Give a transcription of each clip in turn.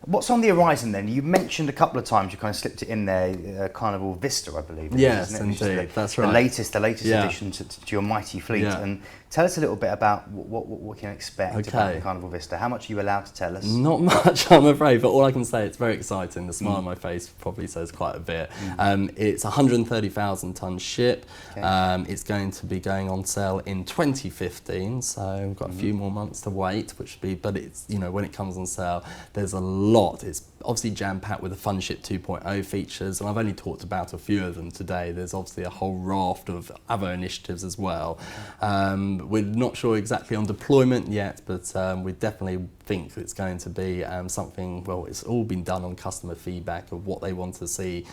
What's on the horizon then? You mentioned a couple of times, you kind of slipped it in there, Carnival Vista, I believe. Yes, isn't it? indeed, that's right. The latest addition to your mighty fleet. Yeah. And tell us a little bit about what we can expect about the Carnival Vista. How much are you allowed to tell us? Not much, I'm afraid, but all I can say, it's very exciting. The smile on my face probably says quite a bit. It's a 130,000 tonne ship. Okay. It's going to be going on sale in 2015, so we've got a few more months to wait, but it's, when it comes on sale, there's a lot. It's obviously jam-packed with the FunShip 2.0 features, and I've only talked about a few of them today. There's obviously a whole raft of other initiatives as well. We're not sure exactly on deployment yet, but we definitely think it's going to be something, well, it's all been done on customer feedback of what they want to see,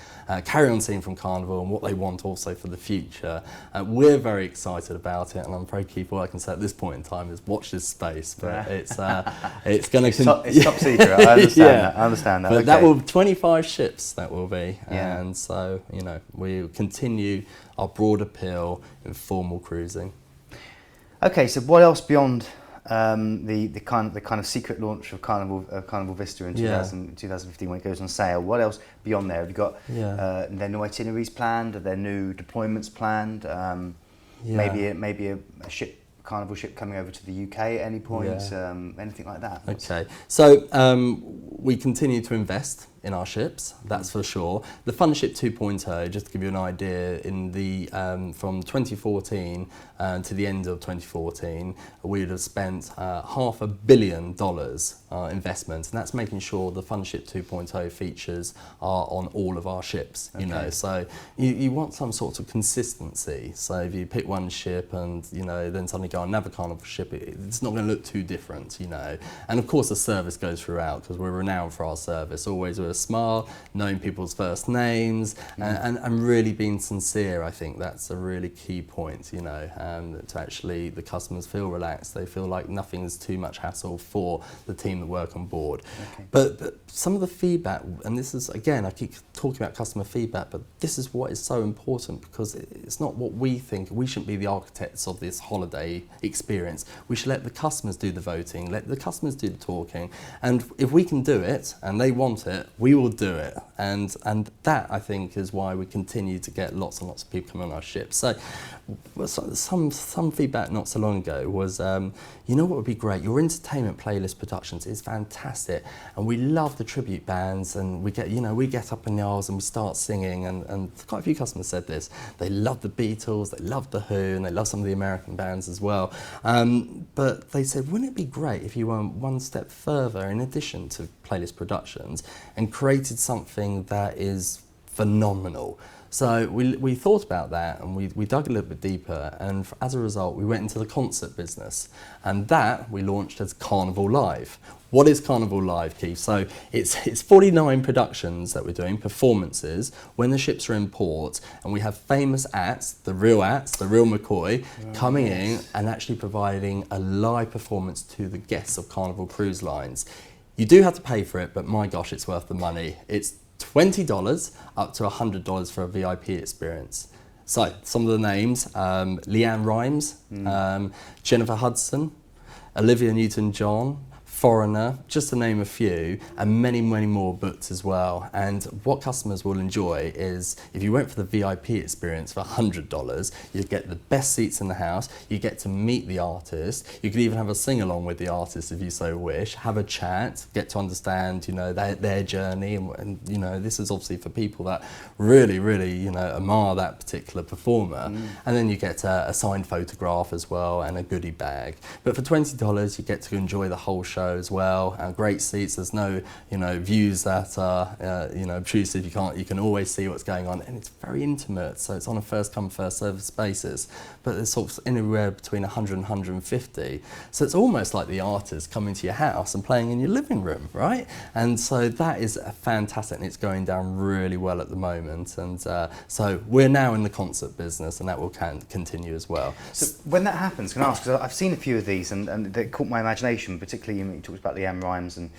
carry on seeing from Carnival, and what they want also for the future. We're very excited about it, and I'm afraid, Keith, all I can say at this point in time is watch this space, but it's going to... It's top secret, I understand that. But okay. that will 25 ships, that will be, yeah. And so, we continue our broad appeal in formal cruising. Okay, so what else beyond the kind of secret launch of Carnival Vista in 2015 when it goes on sale? What else beyond there? Have you got there new itineraries planned? Are there new deployments planned? Maybe a Carnival ship coming over to the UK at any point? Anything like that? Okay, so we continue to invest in our ships, that's for sure. The FunShip 2.0, just to give you an idea, in the from 2014 to the end of 2014, we would have spent $500 million investment, and that's making sure the FunShip 2.0 features are on all of our ships. So you want some sort of consistency. So if you pick one ship and then suddenly go on another Carnival ship, it's not going to look too different. And of course the service goes throughout, because we're renowned for our service, always with a smile, knowing people's first names, and really being sincere. I think that's a really key point, to actually the customers feel relaxed. They feel like nothing's too much hassle for the team that work on board. Okay. But some of the feedback, and this is, again, I keep talking about customer feedback, but this is what is so important, because it's not what we think. We shouldn't be the architects of this holiday experience. We should let the customers do the voting, let the customers do the talking, and if we can do it and they want it, we will do it. And that, I think, is why we continue to get lots and lots of people coming on our ships. So some feedback not so long ago was, what would be great? Your entertainment playlist productions is fantastic, and we love the tribute bands, and we get up in the aisles and we start singing, and quite a few customers said this. They love the Beatles, they love the Who, and they love some of the American bands as well. But they said, wouldn't it be great if you went one step further in addition to playlist productions and created something that is phenomenal? So we thought about that, and we dug a little bit deeper, and as a result we went into the concert business, and that we launched as Carnival Live. What is Carnival Live, Keith? So it's 49 productions that we're doing, performances, when the ships are in port, and we have famous acts, the real McCoy, coming in and actually providing a live performance to the guests of Carnival Cruise Lines. You do have to pay for it, but my gosh, it's worth the money. It's $20 up to $100 for a VIP experience. So some of the names: Leanne Rimes, Jennifer Hudson, Olivia Newton-John, Foreigner, just to name a few, and many, many more booked as well. And what customers will enjoy is, if you went for the VIP experience for $100, you get the best seats in the house, you get to meet the artist, you could even have a sing-along with the artist if you so wish, have a chat, get to understand, their journey, and this is obviously for people that really, really, admire that particular performer. And then you get a signed photograph as well, and a goodie bag. But for $20, you get to enjoy the whole show as well. Great seats. There's no, views that are, obtrusive. You can always see what's going on, and it's very intimate. So it's on a first come first served basis. But it's sort of anywhere between 100 and 150. So it's almost like the artist coming to your house and playing in your living room, right? And so that is fantastic, and it's going down really well at the moment. And so we're now in the concert business, and that will continue as well. So when that happens, can I ask? Because I've seen a few of these, and they caught my imagination, particularly. You talked about Leanne Rimes, and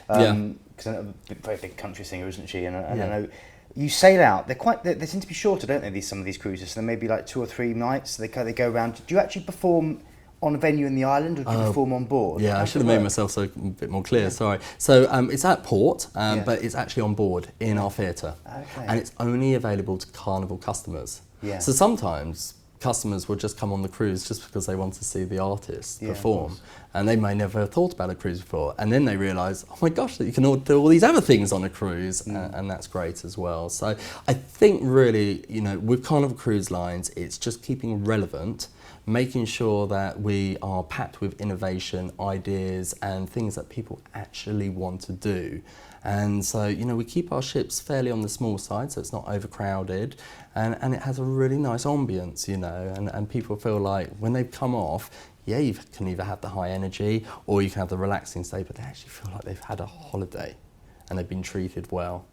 because I know a very big country singer, isn't she? And I know you sail out. They seem to be shorter, don't they? Some of these cruises. So there may be like 2 or 3 nights. So they go around. Do you actually perform on a venue in the island, or do you perform on board? Yeah, I should have made myself a bit more clear, sorry. So it's at port, but it's actually on board in our theatre. Okay. And it's only available to Carnival customers. Yeah. So sometimes customers will just come on the cruise just because they want to see the artist perform. And they may never have thought about a cruise before. And then they realise, oh my gosh, that you can do all these other things on a cruise, and that's great as well. So I think really, you know, with Carnival Cruise Lines, it's just keeping relevant, making sure that we are packed with innovation, ideas, and things that people actually want to do. And so, you know, we keep our ships fairly on the small side, so it's not overcrowded, and it has a really nice ambience, you know, and people feel like when they come off, yeah, you can either have the high energy or you can have the relaxing stay, but they actually feel like they've had a holiday and they've been treated well.